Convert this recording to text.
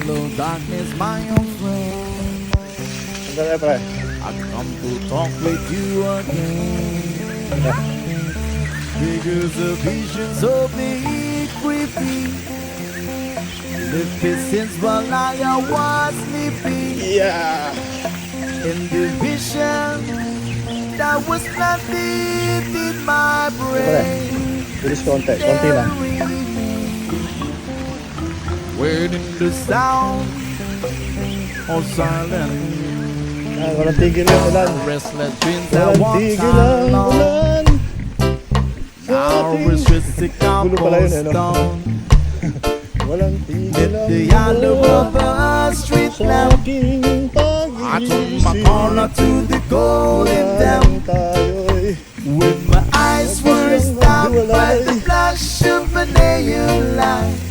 Hello darkness, my old friend. Sandali, pre. I come to talk with you again. Because the vision so big with me. Lived since while I was sleeping. Yeah! In the vision that was planted in my brain. Bilis konti. Konti lang. Waiting the sound of silence. Walang tigil yung ulan. Restless dreams that Walang once tigil ang I long. ulan. Now restricted Gulo pala yun, ano? cobblestone. Walang tigil ang The yellow of the street sa lamp. aking I turn my pag-iisip. corner to the golden dam. Tayo'y With my eyes were stopped by the flash of a neon light.